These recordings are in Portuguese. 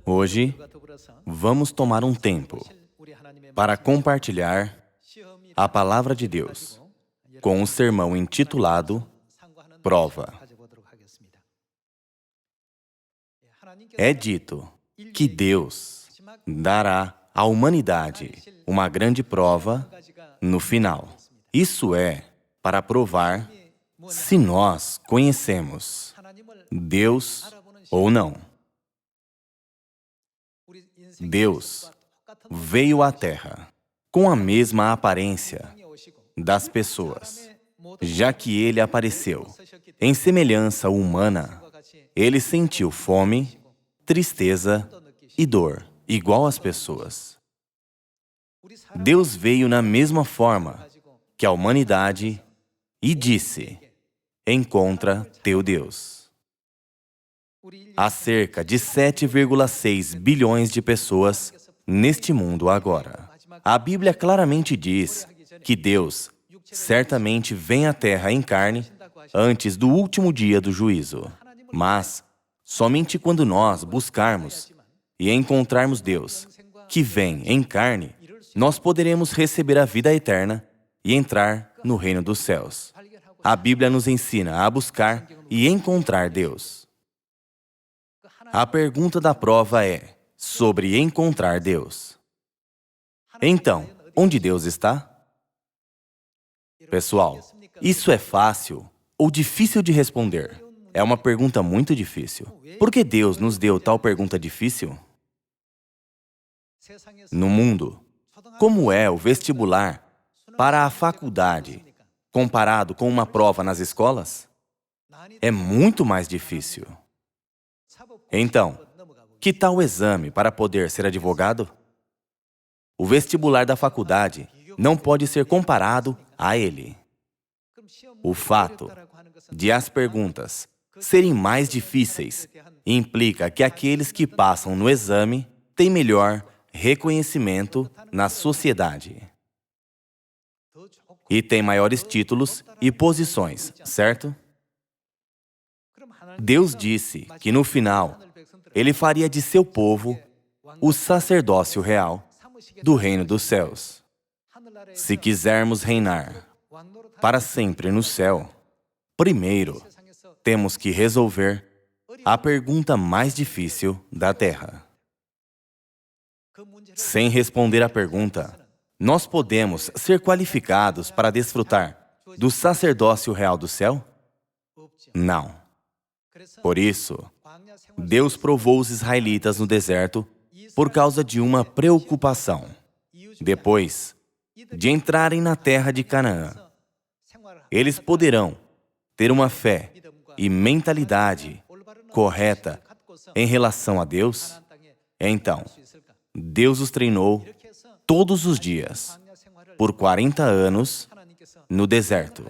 Hoje, vamos tomar um tempo para compartilhar a Palavra de Deus com um sermão intitulado Prova. É dito que Deus dará à humanidade uma grande prova no final. Isso é para provar se nós conhecemos Deus ou não. Deus veio à Terra com a mesma aparência das pessoas. Já que Ele apareceu em semelhança humana, Ele sentiu fome, tristeza e dor, igual às pessoas. Deus veio na mesma forma que a humanidade e disse: encontra teu Deus. Há cerca de 7,6 bilhões de pessoas neste mundo agora. A Bíblia claramente diz que Deus certamente vem à Terra em carne antes do último dia do juízo. Mas somente quando nós buscarmos e encontrarmos Deus, que vem em carne, nós poderemos receber a vida eterna e entrar no reino dos céus. A Bíblia nos ensina a buscar e encontrar Deus. A pergunta da prova é sobre encontrar Deus. Então, onde Deus está? Pessoal, isso é fácil ou difícil de responder? É uma pergunta muito difícil. Por que Deus nos deu tal pergunta difícil? No mundo, como é o vestibular para a faculdade comparado com uma prova nas escolas? É muito mais difícil. Então, que tal o exame para poder ser advogado? O vestibular da faculdade não pode ser comparado a ele. O fato de as perguntas serem mais difíceis implica que aqueles que passam no exame têm melhor reconhecimento na sociedade e têm maiores títulos e posições, certo? Deus disse que no final Ele faria de seu povo o sacerdócio real do reino dos céus. Se quisermos reinar para sempre no céu, primeiro temos que resolver a pergunta mais difícil da terra. Sem responder à pergunta, nós podemos ser qualificados para desfrutar do sacerdócio real do céu? Não. Por isso, Deus provou os israelitas no deserto por causa de uma preocupação. Depois de entrarem na terra de Canaã, eles poderão ter uma fé e mentalidade correta em relação a Deus? Então, Deus os treinou todos os dias, por 40 anos, no deserto.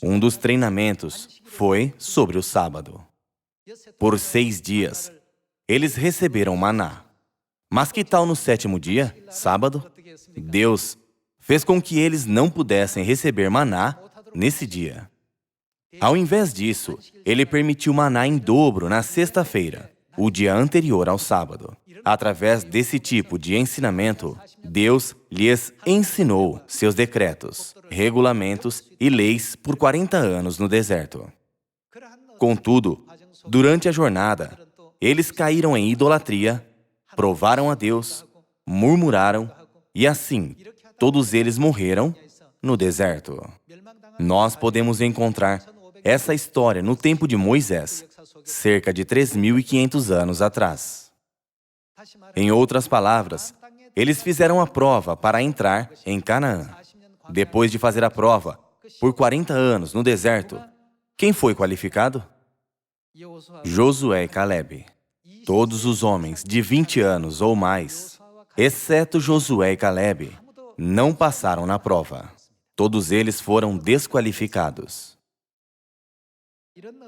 Um dos treinamentos foi sobre o sábado. Por 6 dias, eles receberam maná. Mas que tal no 7º dia, sábado? Deus fez com que eles não pudessem receber maná nesse dia. Ao invés disso, Ele permitiu maná em dobro na sexta-feira, o dia anterior ao sábado. Através desse tipo de ensinamento, Deus lhes ensinou seus decretos, regulamentos e leis por 40 anos no deserto. Contudo, durante a jornada, eles caíram em idolatria, provaram a Deus, murmuraram e assim, todos eles morreram no deserto. Nós podemos encontrar essa história no tempo de Moisés, cerca de 3.500 anos atrás. Em outras palavras, eles fizeram a prova para entrar em Canaã. Depois de fazer a prova, por 40 anos no deserto, quem foi qualificado? Josué e Caleb. Todos os homens de 20 anos ou mais, exceto Josué e Caleb, não passaram na prova. Todos eles foram desqualificados.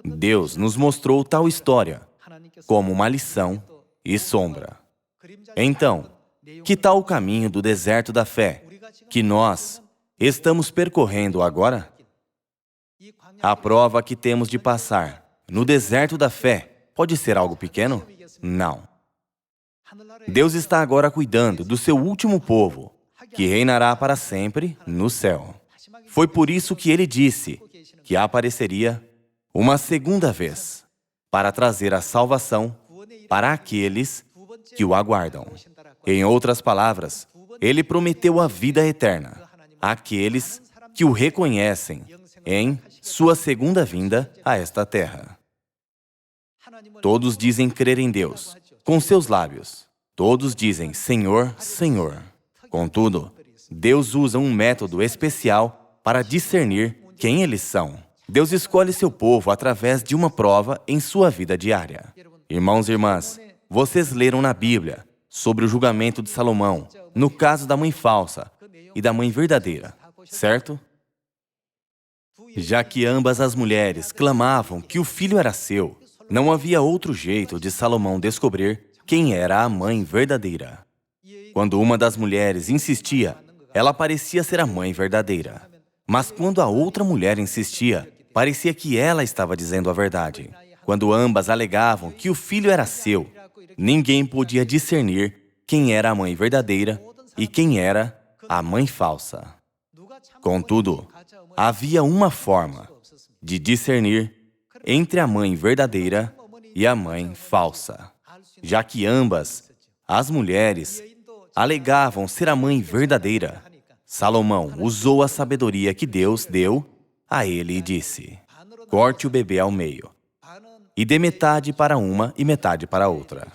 Deus nos mostrou tal história como uma lição e sombra. Então, que tal o caminho do deserto da fé que nós estamos percorrendo agora? A prova que temos de passar no deserto da fé pode ser algo pequeno? Não. Deus está agora cuidando do seu último povo, que reinará para sempre no céu. Foi por isso que ele disse que apareceria uma segunda vez para trazer a salvação para aqueles que o aguardam. Em outras palavras, ele prometeu a vida eterna àqueles que o reconhecem em sua segunda vinda a esta terra. Todos dizem crer em Deus com seus lábios. Todos dizem Senhor, Senhor. Contudo, Deus usa um método especial para discernir quem eles são. Deus escolhe seu povo através de uma prova em sua vida diária. Irmãos e irmãs, vocês leram na Bíblia sobre o julgamento de Salomão, no caso da mãe falsa e da mãe verdadeira, certo? Já que ambas as mulheres clamavam que o filho era seu, não havia outro jeito de Salomão descobrir quem era a mãe verdadeira. Quando uma das mulheres insistia, ela parecia ser a mãe verdadeira. Mas quando a outra mulher insistia, parecia que ela estava dizendo a verdade. Quando ambas alegavam que o filho era seu, ninguém podia discernir quem era a mãe verdadeira e quem era a mãe falsa. Contudo, havia uma forma de discernir entre a mãe verdadeira e a mãe falsa. Já que ambas, as mulheres, alegavam ser a mãe verdadeira, Salomão usou a sabedoria que Deus deu a ele e disse: corte o bebê ao meio, e dê metade para uma e metade para a outra.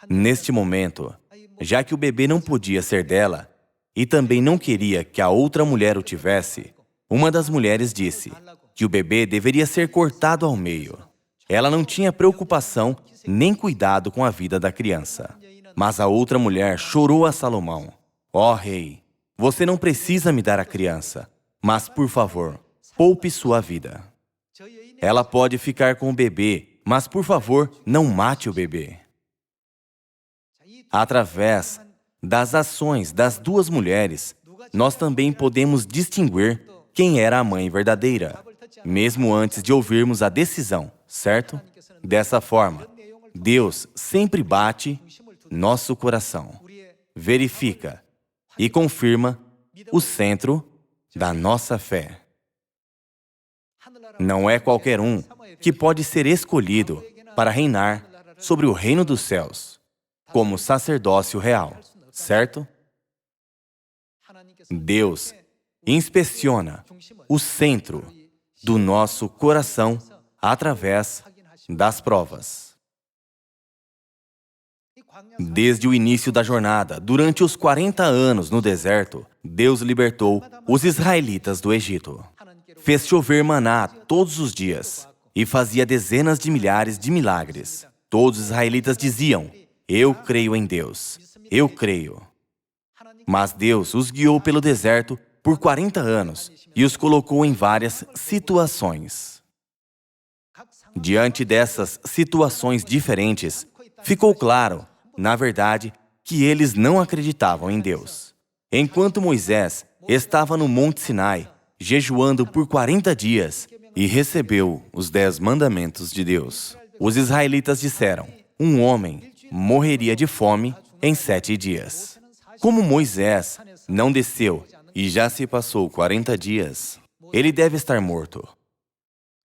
Neste momento, já que o bebê não podia ser dela, e também não queria que a outra mulher o tivesse, uma das mulheres disse que o bebê deveria ser cortado ao meio. Ela não tinha preocupação nem cuidado com a vida da criança. Mas a outra mulher chorou a Salomão: ó rei, você não precisa me dar a criança, mas, por favor, poupe sua vida. Ela pode ficar com o bebê, mas, por favor, não mate o bebê. Através das ações das duas mulheres, nós também podemos distinguir quem era a mãe verdadeira, mesmo antes de ouvirmos a decisão, certo? Dessa forma, Deus sempre bate nosso coração, verifica e confirma o centro da nossa fé. Não é qualquer um que pode ser escolhido para reinar sobre o reino dos céus, como sacerdócio real, certo? Deus inspeciona o centro do nosso coração através das provas. Desde o início da jornada, durante os 40 anos no deserto, Deus libertou os israelitas do Egito. Fez chover maná todos os dias e fazia dezenas de milhares de milagres. Todos os israelitas diziam: eu creio em Deus, eu creio. Mas Deus os guiou pelo deserto por 40 anos e os colocou em várias situações. Diante dessas situações diferentes, ficou claro, na verdade, que eles não acreditavam em Deus. Enquanto Moisés estava no Monte Sinai, jejuando por 40 dias e recebeu os 10 mandamentos de Deus, os israelitas disseram: um homem morreria de fome em 7 dias. Como Moisés não desceu e já se passou 40 dias, ele deve estar morto.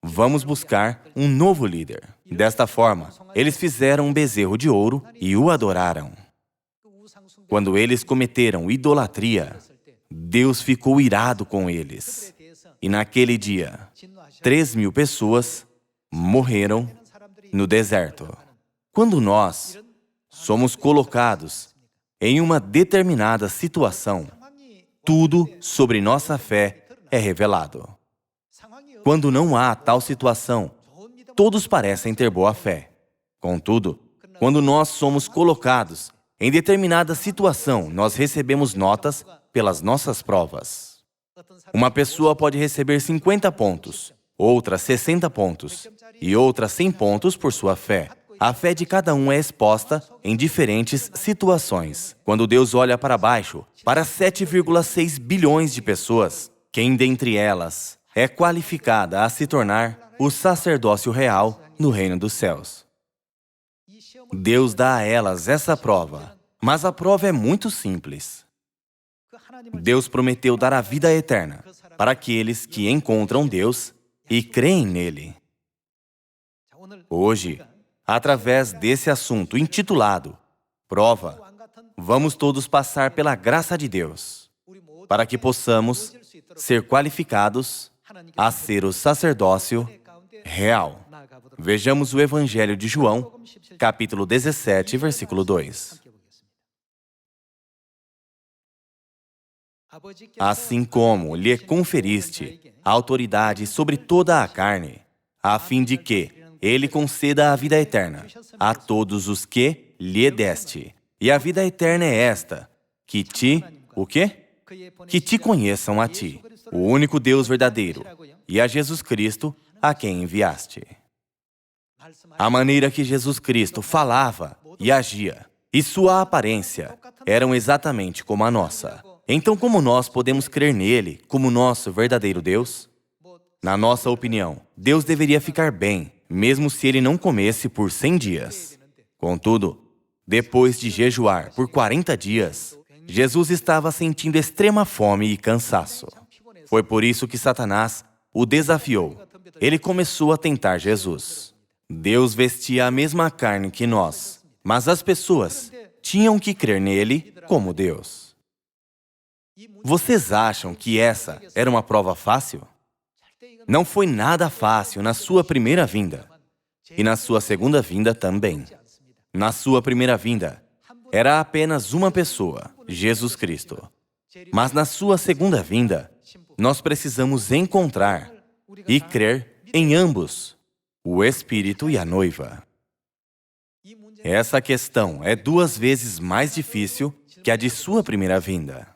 Vamos buscar um novo líder. Desta forma, eles fizeram um bezerro de ouro e o adoraram. Quando eles cometeram idolatria, Deus ficou irado com eles. E naquele dia, 3.000 pessoas morreram no deserto. Quando nós somos colocados em uma determinada situação, tudo sobre nossa fé é revelado. Quando não há tal situação, todos parecem ter boa fé. Contudo, quando nós somos colocados em determinada situação, nós recebemos notas pelas nossas provas. Uma pessoa pode receber 50 pontos, outra 60 pontos e outra 100 pontos por sua fé. A fé de cada um é exposta em diferentes situações. Quando Deus olha para baixo, para 7,6 bilhões de pessoas, quem dentre elas é qualificada a se tornar o sacerdócio real no reino dos céus. Deus dá a elas essa prova, mas a prova é muito simples. Deus prometeu dar a vida eterna para aqueles que encontram Deus e creem nele. Hoje, através desse assunto intitulado Prova, vamos todos passar pela graça de Deus, para que possamos ser qualificados a ser o sacerdócio real. Vejamos o Evangelho de João, capítulo 17, versículo 2. Assim como lhe conferiste autoridade sobre toda a carne, a fim de que ele conceda a vida eterna a todos os que lhe deste. E a vida eterna é esta, que o quê? Que te conheçam a ti, o único Deus verdadeiro, e a Jesus Cristo, a quem enviaste. A maneira que Jesus Cristo falava e agia, e sua aparência, eram exatamente como a nossa. Então, como nós podemos crer nele como nosso verdadeiro Deus? Na nossa opinião, Deus deveria ficar bem, mesmo se ele não comesse por 100 dias. Contudo, depois de jejuar por 40 dias, Jesus estava sentindo extrema fome e cansaço. Foi por isso que Satanás o desafiou. Ele começou a tentar Jesus. Deus vestia a mesma carne que nós, mas as pessoas tinham que crer nele como Deus. Vocês acham que essa era uma prova fácil? Não foi nada fácil na sua primeira vinda, e na sua segunda vinda também. Na sua primeira vinda, era apenas uma pessoa, Jesus Cristo. Mas na sua segunda vinda, nós precisamos encontrar e crer em ambos, o Espírito e a noiva. Essa questão é 2 vezes mais difícil que a de sua primeira vinda.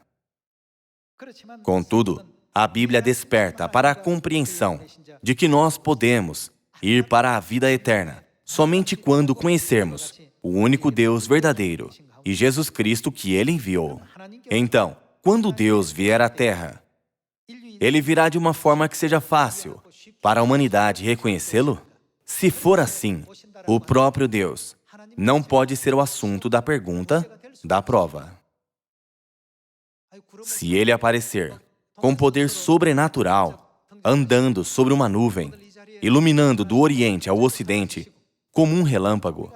Contudo, a Bíblia desperta para a compreensão de que nós podemos ir para a vida eterna somente quando conhecermos o único Deus verdadeiro e Jesus Cristo que Ele enviou. Então, quando Deus vier à Terra, Ele virá de uma forma que seja fácil para a humanidade reconhecê-lo? Se for assim, o próprio Deus não pode ser o assunto da pergunta, da prova. Se Ele aparecer com poder sobrenatural, andando sobre uma nuvem, iluminando do Oriente ao Ocidente, como um relâmpago,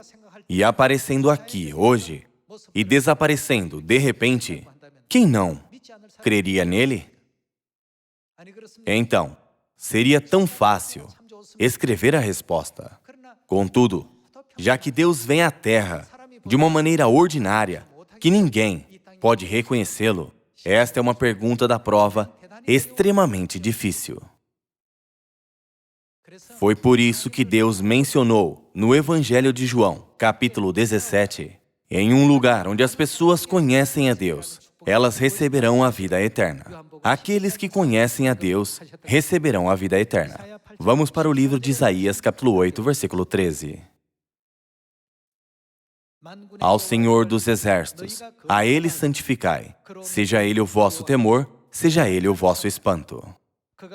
e aparecendo aqui, hoje, e desaparecendo, de repente, quem não creria nele? Então, seria tão fácil escrever a resposta. Contudo, já que Deus vem à Terra de uma maneira ordinária, que ninguém pode reconhecê-lo, esta é uma pergunta da prova extremamente difícil. Foi por isso que Deus mencionou no Evangelho de João, capítulo 17, em um lugar onde as pessoas conhecem a Deus, elas receberão a vida eterna. Aqueles que conhecem a Deus receberão a vida eterna. Vamos para o livro de Isaías, capítulo 8, versículo 13. Ao Senhor dos Exércitos, a Ele santificai, seja Ele o vosso temor, seja Ele o vosso espanto.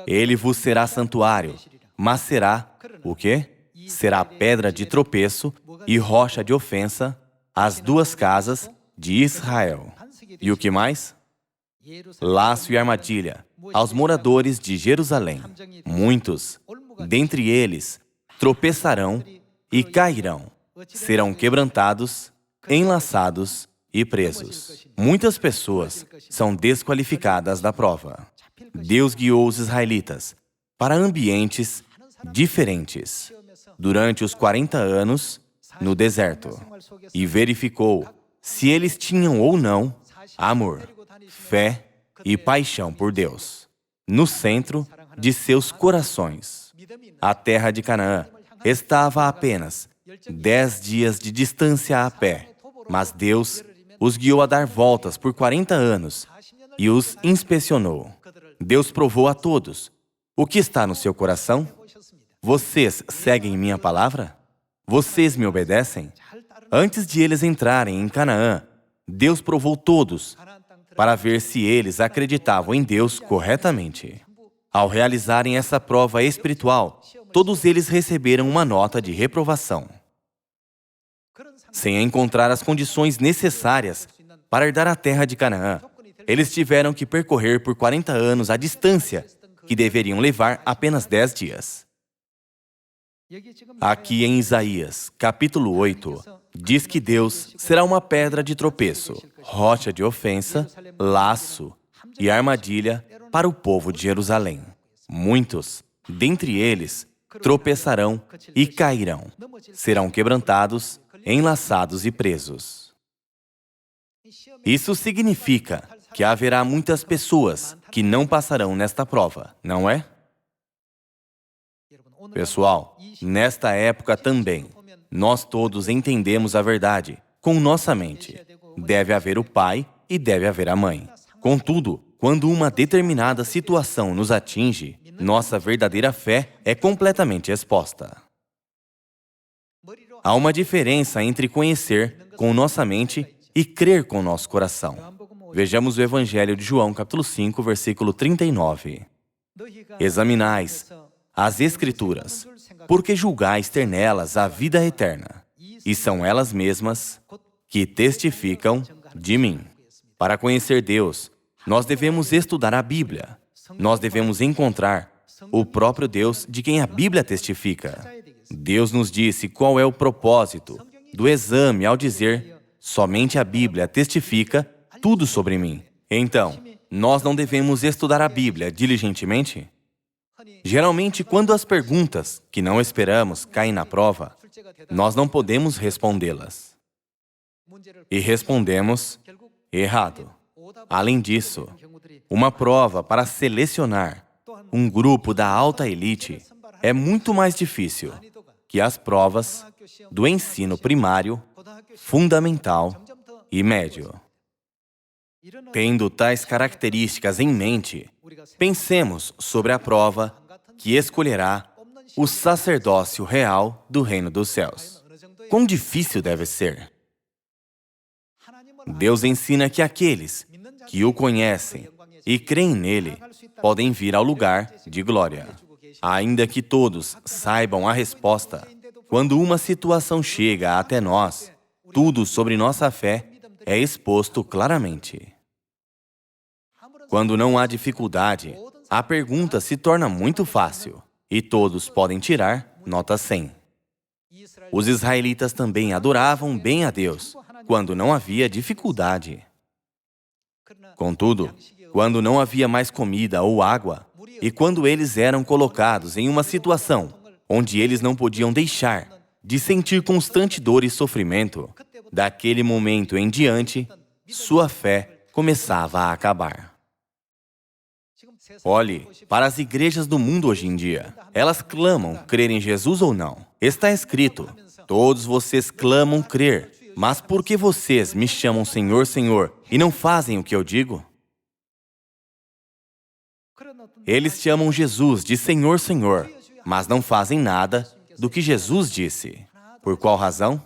Ele vos será santuário, mas será, o quê? Será pedra de tropeço e rocha de ofensa às 2 casas de Israel. E o que mais? Laço e armadilha aos moradores de Jerusalém. Muitos, dentre eles, tropeçarão e cairão. Serão quebrantados, enlaçados e presos. Muitas pessoas são desqualificadas da prova. Deus guiou os israelitas para ambientes diferentes durante os 40 anos no deserto e verificou se eles tinham ou não amor, fé e paixão por Deus no centro de seus corações. A terra de Canaã estava a apenas 10 dias de distância a pé, mas Deus os guiou a dar voltas por 40 anos e os inspecionou. Deus provou a todos o que está no seu coração. Vocês seguem minha palavra? Vocês me obedecem? Antes de eles entrarem em Canaã, Deus provou todos para ver se eles acreditavam em Deus corretamente. Ao realizarem essa prova espiritual, todos eles receberam uma nota de reprovação. Sem encontrar as condições necessárias para herdar a terra de Canaã, eles tiveram que percorrer por 40 anos a distância que deveriam levar apenas 10 dias. Aqui em Isaías, capítulo 8, diz que Deus será uma pedra de tropeço, rocha de ofensa, laço e armadilha para o povo de Jerusalém. Muitos, dentre eles, tropeçarão e cairão, serão quebrantados, enlaçados e presos. Isso significa que haverá muitas pessoas que não passarão nesta prova, não é? Pessoal, nesta época também, nós todos entendemos a verdade com nossa mente. Deve haver o pai e deve haver a mãe. Contudo, quando uma determinada situação nos atinge, nossa verdadeira fé é completamente exposta. Há uma diferença entre conhecer com nossa mente e crer com nosso coração. Vejamos o Evangelho de João, capítulo 5, versículo 39. Examinais as Escrituras, porque julgais ter nelas a vida eterna, e são elas mesmas que testificam de mim. Para conhecer Deus, nós devemos estudar a Bíblia. Nós devemos encontrar o próprio Deus de quem a Bíblia testifica. Deus nos disse qual é o propósito do exame ao dizer: somente a Bíblia testifica tudo sobre mim. Então, nós não devemos estudar a Bíblia diligentemente? Geralmente, quando as perguntas que não esperamos caem na prova, nós não podemos respondê-las. E respondemos errado. Além disso, uma prova para selecionar um grupo da alta elite é muito mais difícil que as provas do ensino primário, fundamental e médio. Tendo tais características em mente, pensemos sobre a prova que escolherá o sacerdócio real do reino dos céus. Quão difícil deve ser? Deus ensina que aqueles que o conhecem e creem nele podem vir ao lugar de glória. Ainda que todos saibam a resposta, quando uma situação chega até nós, tudo sobre nossa fé é exposto claramente. Quando não há dificuldade, a pergunta se torna muito fácil e todos podem tirar nota 100. Os israelitas também adoravam bem a Deus quando não havia dificuldade. Contudo, quando não havia mais comida ou água, e quando eles eram colocados em uma situação onde eles não podiam deixar de sentir constante dor e sofrimento, daquele momento em diante, sua fé começava a acabar. Olhe para as igrejas do mundo hoje em dia. Elas clamam crer em Jesus ou não. Está escrito: todos vocês clamam crer, mas por que vocês me chamam Senhor, Senhor, e não fazem o que eu digo? Eles chamam Jesus de Senhor, Senhor, mas não fazem nada do que Jesus disse. Por qual razão?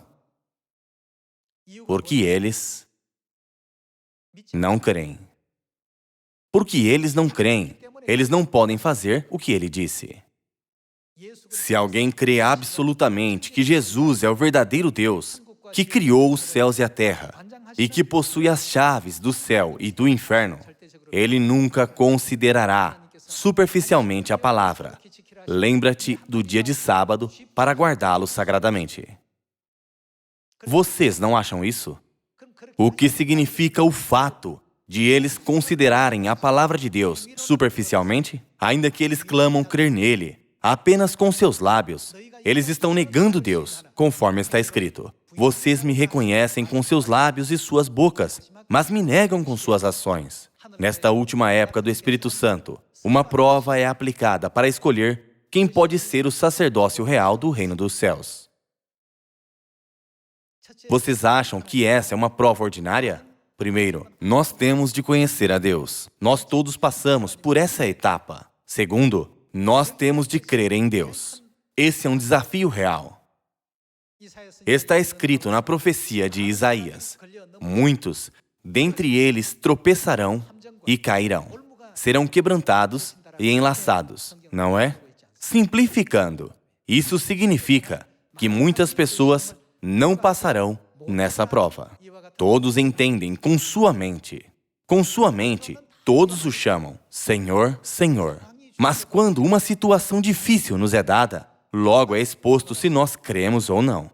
Porque eles não creem. Porque eles não creem, eles não podem fazer o que ele disse. Se alguém crê absolutamente que Jesus é o verdadeiro Deus, que criou os céus e a terra, e que possui as chaves do céu e do inferno, ele nunca considerará superficialmente a palavra: lembra-te do dia de sábado para guardá-lo sagradamente. Vocês não acham isso? O que significa o fato de eles considerarem a palavra de Deus superficialmente? Ainda que eles clamam crer nele, apenas com seus lábios, eles estão negando Deus, conforme está escrito: vocês me reconhecem com seus lábios e suas bocas, mas me negam com suas ações. Nesta última época do Espírito Santo, uma prova é aplicada para escolher quem pode ser o sacerdócio real do reino dos céus. Vocês acham que essa é uma prova ordinária? Primeiro, nós temos de conhecer a Deus. Nós todos passamos por essa etapa. Segundo, nós temos de crer em Deus. Esse é um desafio real. Está escrito na profecia de Isaías: muitos dentre eles tropeçarão e cairão, serão quebrantados, e enlaçados, não é? Simplificando, isso significa que muitas pessoas não passarão nessa prova. Todos entendem com sua mente. Com sua mente, todos o chamam Senhor, Senhor. Mas quando uma situação difícil nos é dada, logo é exposto se nós cremos ou não.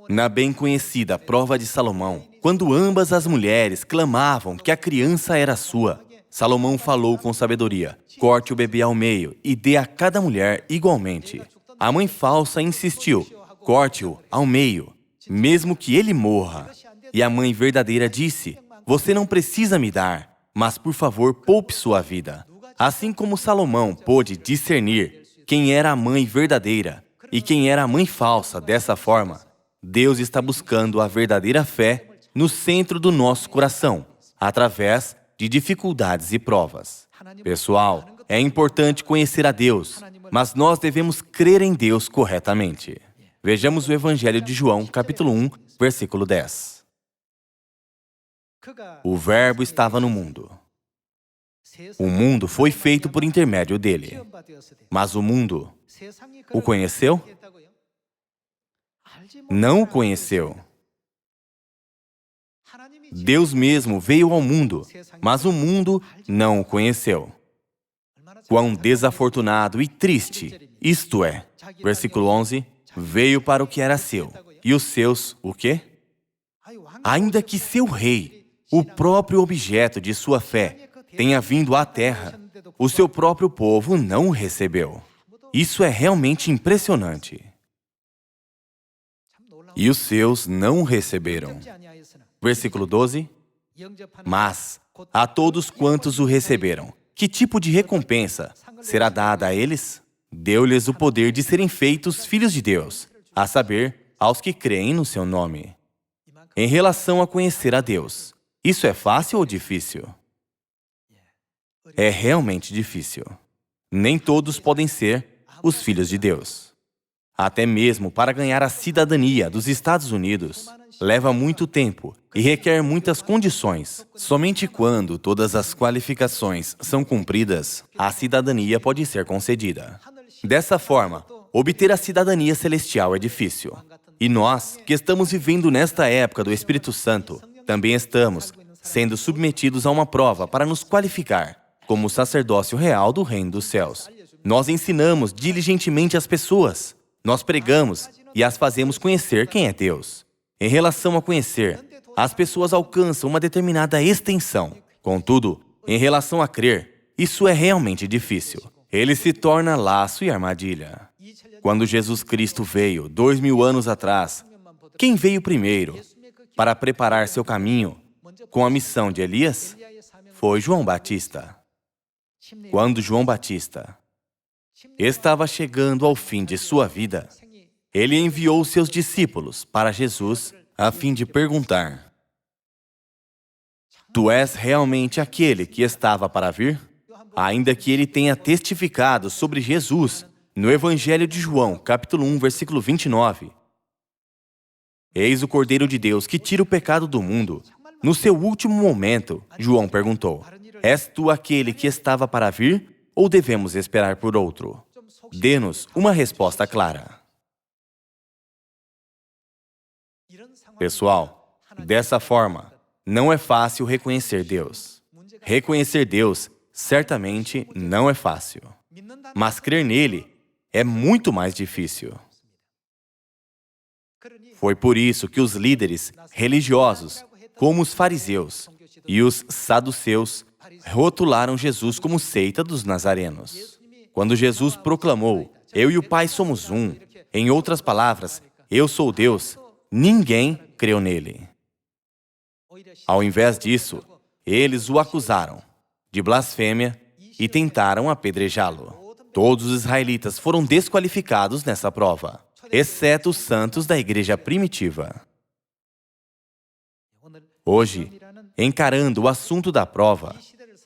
Na bem conhecida prova de Salomão, quando ambas as mulheres clamavam que a criança era sua, Salomão falou com sabedoria: corte o bebê ao meio e dê a cada mulher igualmente. A mãe falsa insistiu: corte-o ao meio, mesmo que ele morra. E a mãe verdadeira disse: você não precisa me dar, mas por favor poupe sua vida. Assim como Salomão pôde discernir quem era a mãe verdadeira e quem era a mãe falsa dessa forma, Deus está buscando a verdadeira fé no centro do nosso coração, através de dificuldades e provas. Pessoal, é importante conhecer a Deus, mas nós devemos crer em Deus corretamente. Vejamos o Evangelho de João, capítulo 1, versículo 10. O Verbo estava no mundo. O mundo foi feito por intermédio dele. Mas o mundo o conheceu? Não o conheceu. Deus mesmo veio ao mundo, mas o mundo não o conheceu. Quão desafortunado e triste, isto é, versículo 11, veio para o que era seu, e os seus, o quê? Ainda que seu rei, o próprio objeto de sua fé, tenha vindo à terra, o seu próprio povo não o recebeu. Isso é realmente impressionante. E os seus não o receberam. Versículo 12. Mas a todos quantos o receberam, que tipo de recompensa será dada a eles? Deu-lhes o poder de serem feitos filhos de Deus, a saber, aos que creem no seu nome. Em relação a conhecer a Deus, isso é fácil ou difícil? É realmente difícil. Nem todos podem ser os filhos de Deus. Até mesmo para ganhar a cidadania dos Estados Unidos, leva muito tempo e requer muitas condições. Somente quando todas as qualificações são cumpridas, a cidadania pode ser concedida. Dessa forma, obter a cidadania celestial é difícil. E nós, que estamos vivendo nesta época do Espírito Santo, também estamos sendo submetidos a uma prova para nos qualificar como o sacerdócio real do Reino dos Céus. Nós ensinamos diligentemente as pessoas. Nós pregamos e as fazemos conhecer quem é Deus. Em relação a conhecer, as pessoas alcançam uma determinada extensão. Contudo, em relação a crer, isso é realmente difícil. Ele se torna laço e armadilha. Quando Jesus Cristo veio, 2000 anos atrás, quem veio primeiro para preparar seu caminho com a missão de Elias? Foi João Batista. Quando João Batista estava chegando ao fim de sua vida, ele enviou seus discípulos para Jesus a fim de perguntar: tu és realmente aquele que estava para vir? Ainda que ele tenha testificado sobre Jesus no Evangelho de João, capítulo 1, versículo 29. Eis o Cordeiro de Deus que tira o pecado do mundo. No seu último momento, João perguntou: és tu aquele que estava para vir ou devemos esperar por outro? Dê-nos uma resposta clara. Pessoal, dessa forma, não é fácil reconhecer Deus. Reconhecer Deus certamente não é fácil. Mas crer nele é muito mais difícil. Foi por isso que os líderes religiosos, como os fariseus e os saduceus, rotularam Jesus como seita dos nazarenos. Quando Jesus proclamou: eu e o Pai somos um, em outras palavras, eu sou Deus, ninguém creu nele. Ao invés disso, eles o acusaram de blasfêmia e tentaram apedrejá-lo. Todos os israelitas foram desqualificados nessa prova, exceto os santos da igreja primitiva. Hoje, encarando o assunto da prova,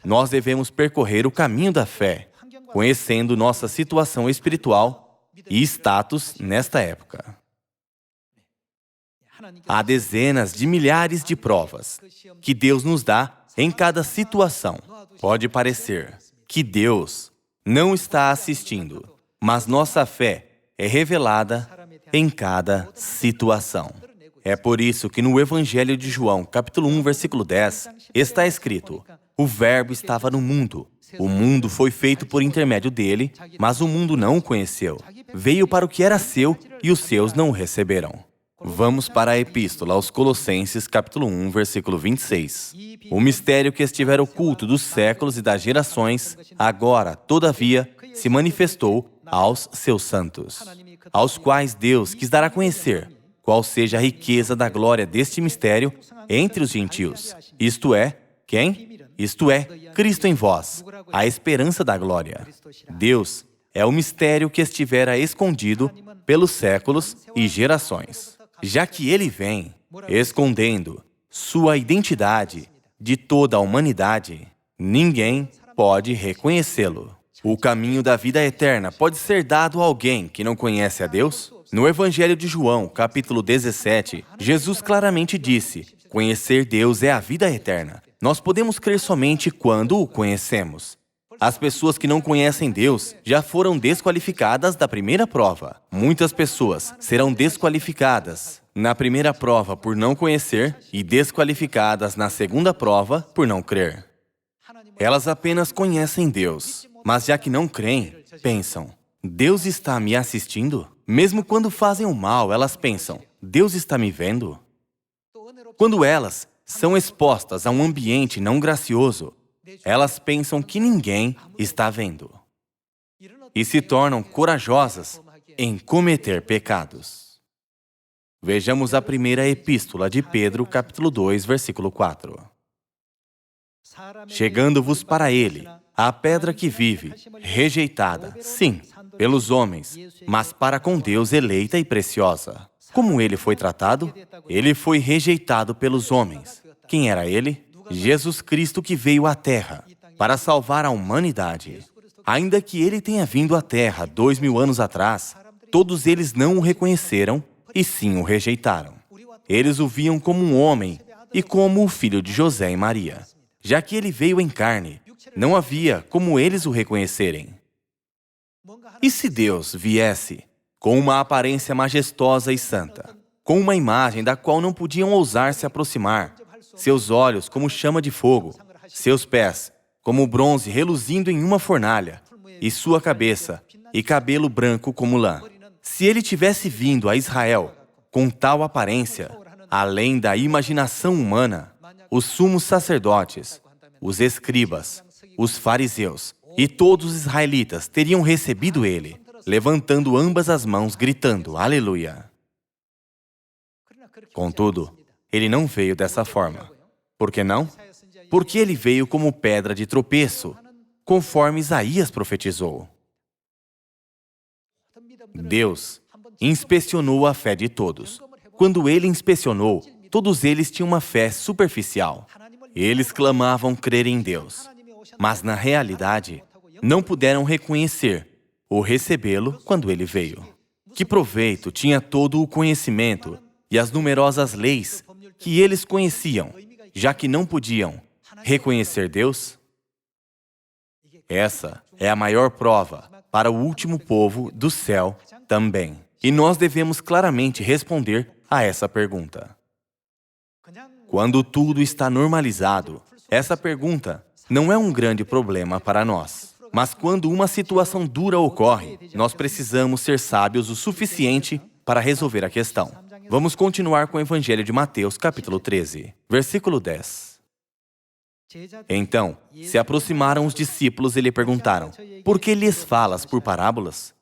nós devemos percorrer o caminho da fé, conhecendo nossa situação espiritual e status nesta época. Há dezenas de milhares de provas que Deus nos dá em cada situação. Pode parecer que Deus não está assistindo, mas nossa fé é revelada em cada situação. É por isso que no Evangelho de João, capítulo 1, versículo 10, está escrito: o Verbo estava no mundo. O mundo foi feito por intermédio dele, mas o mundo não o conheceu. Veio para o que era seu e os seus não o receberam. Vamos para a Epístola aos Colossenses, capítulo 1, versículo 26. O mistério que estiver oculto dos séculos e das gerações, agora, todavia, se manifestou aos seus santos, aos quais Deus quis dar a conhecer qual seja a riqueza da glória deste mistério entre os gentios. Isto é, quem? Isto é, Cristo em vós, a esperança da glória. Deus é o mistério que estivera escondido pelos séculos e gerações, já que Ele vem escondendo sua identidade de toda a humanidade, ninguém pode reconhecê-lo. O caminho da vida eterna pode ser dado a alguém que não conhece a Deus? No Evangelho de João, capítulo 17, Jesus claramente disse: conhecer Deus é a vida eterna. Nós podemos crer somente quando o conhecemos. As pessoas que não conhecem Deus já foram desqualificadas da primeira prova. Muitas pessoas serão desqualificadas na primeira prova por não conhecer e desqualificadas na segunda prova por não crer. Elas apenas conhecem Deus, mas já que não creem, pensam: Deus está me assistindo? Mesmo quando fazem o mal, elas pensam: Deus está me vendo? Quando elas são expostas a um ambiente não gracioso, elas pensam que ninguém está vendo e se tornam corajosas em cometer pecados. Vejamos a primeira epístola de Pedro, capítulo 2, versículo 4. Chegando-vos para ele, a pedra que vive, rejeitada, sim, pelos homens, mas para com Deus eleita e preciosa. Como ele foi tratado? Ele foi rejeitado pelos homens. Quem era ele? Jesus Cristo, que veio à Terra para salvar a humanidade. Ainda que ele tenha vindo à Terra 2000 anos atrás, todos eles não o reconheceram e sim o rejeitaram. Eles o viam como um homem e como o filho de José e Maria. Já que ele veio em carne, não havia como eles o reconhecerem. E se Deus viesse com uma aparência majestosa e santa, com uma imagem da qual não podiam ousar se aproximar, seus olhos como chama de fogo, seus pés como bronze reluzindo em uma fornalha, e sua cabeça e cabelo branco como lã. Se ele tivesse vindo a Israel com tal aparência, além da imaginação humana, os sumos sacerdotes, os escribas, os fariseus e todos os israelitas teriam recebido ele, levantando ambas as mãos, gritando: Aleluia! Contudo, ele não veio dessa forma. Por que não? Porque ele veio como pedra de tropeço, conforme Isaías profetizou. Deus inspecionou a fé de todos. Quando ele inspecionou, todos eles tinham uma fé superficial. Eles clamavam crer em Deus, mas na realidade, não puderam reconhecer ou recebê-lo quando ele veio. Que proveito tinha todo o conhecimento e as numerosas leis que eles conheciam, já que não podiam reconhecer Deus? Essa é a maior prova para o último povo do céu também. E nós devemos claramente responder a essa pergunta. Quando tudo está normalizado, essa pergunta não é um grande problema para nós. Mas quando uma situação dura ocorre, nós precisamos ser sábios o suficiente para resolver a questão. Vamos continuar com o Evangelho de Mateus, capítulo 13, versículo 10. Então, se aproximaram os discípulos e lhe perguntaram: por que lhes falas por parábolas?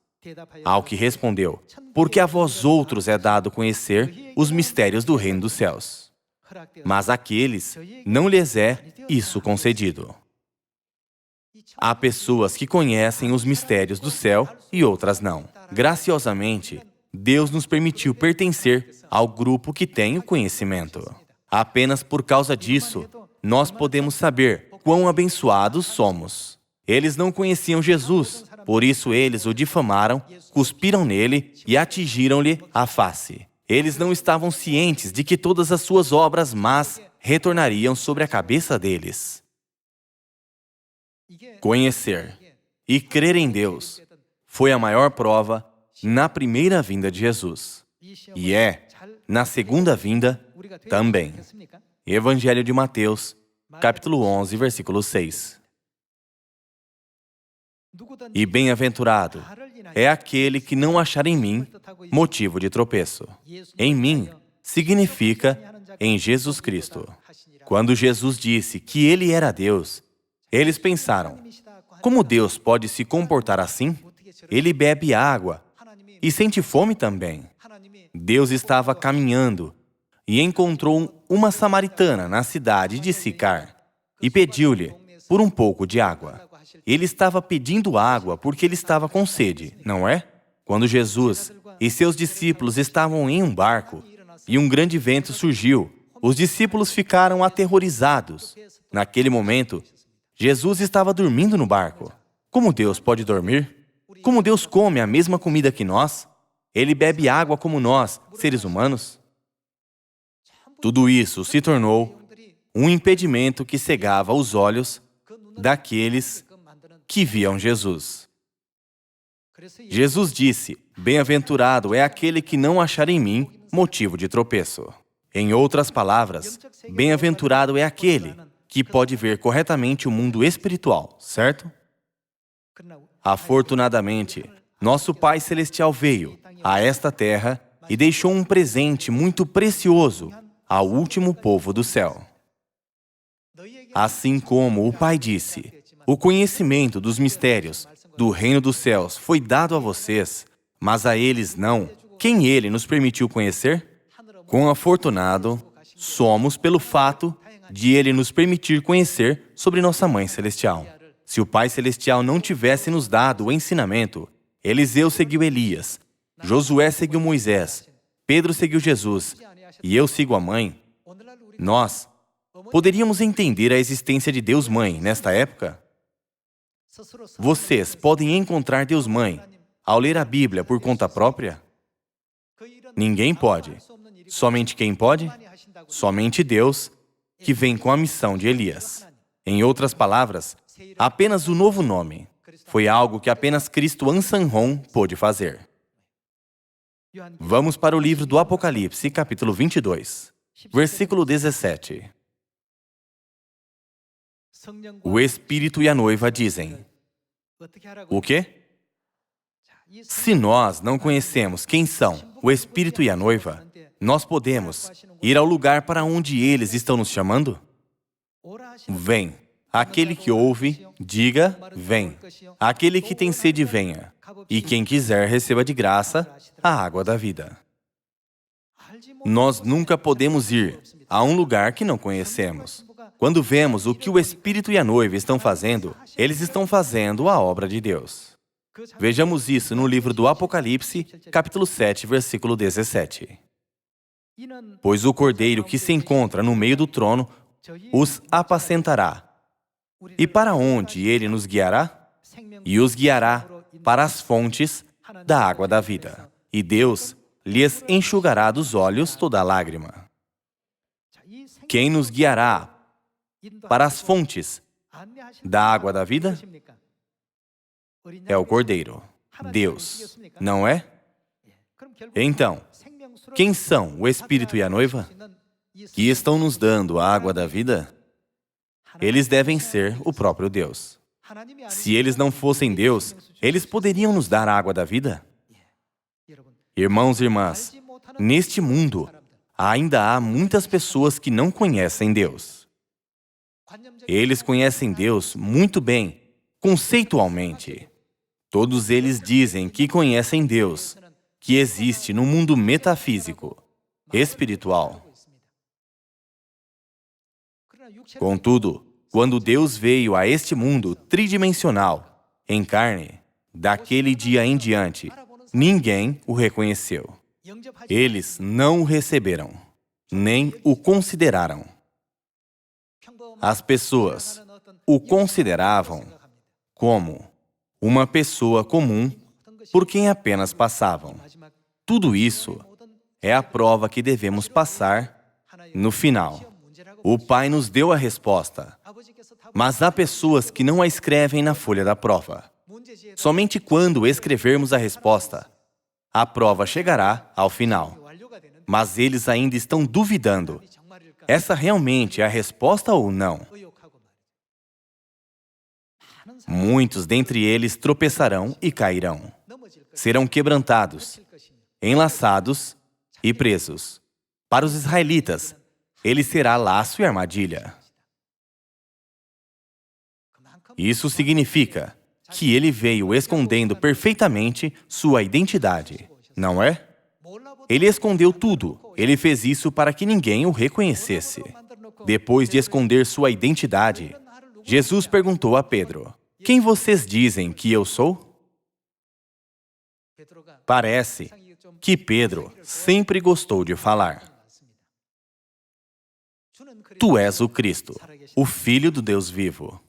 Ao que respondeu: porque a vós outros é dado conhecer os mistérios do reino dos céus, mas àqueles não lhes é isso concedido. Há pessoas que conhecem os mistérios do céu e outras não. Graciosamente, Deus nos permitiu pertencer ao grupo que tem o conhecimento. Apenas por causa disso, nós podemos saber quão abençoados somos. Eles não conheciam Jesus, por isso eles o difamaram, cuspiram nele e atingiram-lhe a face. Eles não estavam cientes de que todas as suas obras más retornariam sobre a cabeça deles. Conhecer e crer em Deus foi a maior prova na primeira vinda de Jesus. E é na segunda vinda também. Evangelho de Mateus, capítulo 11, versículo 6. E bem-aventurado é aquele que não achar em mim motivo de tropeço. Em mim significa em Jesus Cristo. Quando Jesus disse que Ele era Deus, eles pensaram, como Deus pode se comportar assim? Ele bebe água e sente fome também. Deus estava caminhando e encontrou uma samaritana na cidade de Sicar e pediu-lhe por um pouco de água. Ele estava pedindo água porque ele estava com sede, não é? Quando Jesus e seus discípulos estavam em um barco e um grande vento surgiu, os discípulos ficaram aterrorizados. Naquele momento, Jesus estava dormindo no barco. Como Deus pode dormir? Como Deus come a mesma comida que nós? Ele bebe água como nós, seres humanos? Tudo isso se tornou um impedimento que cegava os olhos daqueles que viam Jesus. Jesus disse, bem-aventurado é aquele que não achar em mim motivo de tropeço. Em outras palavras, bem-aventurado é aquele que pode ver corretamente o mundo espiritual, certo? Afortunadamente, nosso Pai Celestial veio a esta terra e deixou um presente muito precioso ao último povo do céu. Assim como o Pai disse, o conhecimento dos mistérios do reino dos céus foi dado a vocês, mas a eles não. Quem Ele nos permitiu conhecer? Quão afortunado somos pelo fato de Ele nos permitir conhecer sobre nossa Mãe Celestial. Se o Pai Celestial não tivesse nos dado o ensinamento, Eliseu seguiu Elias, Josué seguiu Moisés, Pedro seguiu Jesus e eu sigo a Mãe, nós poderíamos entender a existência de Deus Mãe nesta época? Vocês podem encontrar Deus Mãe ao ler a Bíblia por conta própria? Ninguém pode. Somente quem pode? Somente Deus, que vem com a missão de Elias. Em outras palavras, apenas o novo nome foi algo que apenas Cristo Ansanron pôde fazer. Vamos para o livro do Apocalipse, capítulo 22, versículo 17. O Espírito e a noiva dizem, o quê? Se nós não conhecemos quem são o Espírito e a noiva, nós podemos ir ao lugar para onde eles estão nos chamando? Vem. Aquele que ouve, diga, vem. Aquele que tem sede, venha. E quem quiser, receba de graça a água da vida. Nós nunca podemos ir a um lugar que não conhecemos. Quando vemos o que o Espírito e a noiva estão fazendo, eles estão fazendo a obra de Deus. Vejamos isso no livro do Apocalipse, capítulo 7, versículo 17. Pois o Cordeiro que se encontra no meio do trono os apacentará. E para onde ele nos guiará? E os guiará para as fontes da água da vida. E Deus lhes enxugará dos olhos toda lágrima. Quem nos guiará para as fontes da água da vida? É o Cordeiro, Deus, não é? Então, quem são o Espírito e a noiva? Que estão nos dando a água da vida? Eles devem ser o próprio Deus. Se eles não fossem Deus, eles poderiam nos dar a água da vida? Irmãos e irmãs, neste mundo, ainda há muitas pessoas que não conhecem Deus. Eles conhecem Deus muito bem, conceitualmente. Todos eles dizem que conhecem Deus, que existe no mundo metafísico, espiritual. Contudo, quando Deus veio a este mundo tridimensional, em carne, daquele dia em diante, ninguém o reconheceu. Eles não o receberam, nem o consideraram. As pessoas o consideravam como uma pessoa comum por quem apenas passavam. Tudo isso é a prova que devemos passar no final. O Pai nos deu a resposta. Mas há pessoas que não a escrevem na folha da prova. Somente quando escrevermos a resposta, a prova chegará ao final. Mas eles ainda estão duvidando. Essa realmente é a resposta ou não? Muitos dentre eles tropeçarão e cairão. Serão quebrantados, enlaçados e presos. Para os israelitas, ele será laço e armadilha. Isso significa que ele veio escondendo perfeitamente sua identidade, não é? Ele escondeu tudo. Ele fez isso para que ninguém o reconhecesse. Depois de esconder sua identidade, Jesus perguntou a Pedro: "Quem vocês dizem que eu sou?" Parece que Pedro sempre gostou de falar. Tu és o Cristo, o Filho do Deus vivo.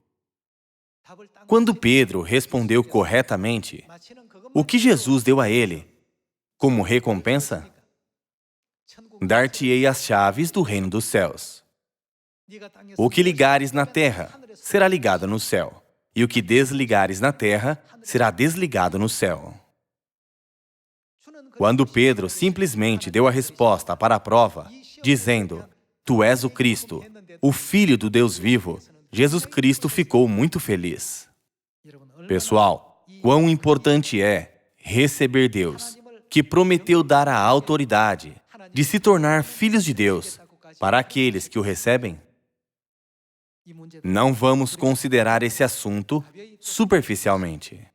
Quando Pedro respondeu corretamente, o que Jesus deu a ele como recompensa? Dar-te-ei as chaves do reino dos céus. O que ligares na terra será ligado no céu, e o que desligares na terra será desligado no céu. Quando Pedro simplesmente deu a resposta para a prova, dizendo: Tu és o Cristo, o Filho do Deus vivo, Jesus Cristo ficou muito feliz. Pessoal, quão importante é receber Deus, que prometeu dar a autoridade de se tornar filhos de Deus para aqueles que o recebem? Não vamos considerar esse assunto superficialmente.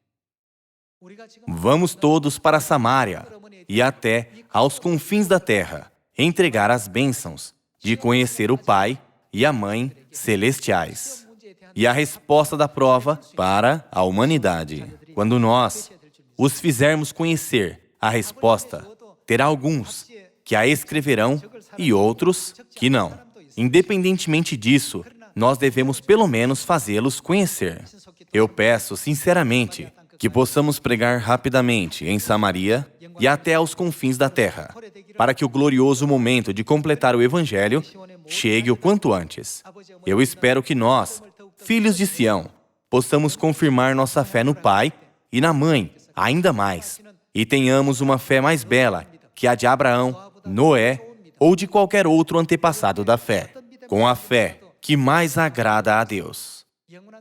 Vamos todos para Samaria e até aos confins da terra entregar as bênçãos de conhecer o Pai e a Mãe celestiais. E a resposta da prova para a humanidade. Quando nós os fizermos conhecer a resposta, terá alguns que a escreverão e outros que não. Independentemente disso, nós devemos pelo menos fazê-los conhecer. Eu peço sinceramente que possamos pregar rapidamente em Samaria e até aos confins da terra, para que o glorioso momento de completar o Evangelho chegue o quanto antes. Eu espero que nós, filhos de Sião, possamos confirmar nossa fé no Pai e na Mãe ainda mais, e tenhamos uma fé mais bela que a de Abraão, Noé ou de qualquer outro antepassado da fé, com a fé que mais agrada a Deus.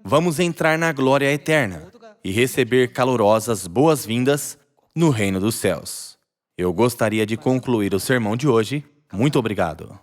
Vamos entrar na glória eterna e receber calorosas boas-vindas no reino dos céus. Eu gostaria de concluir o sermão de hoje. Muito obrigado.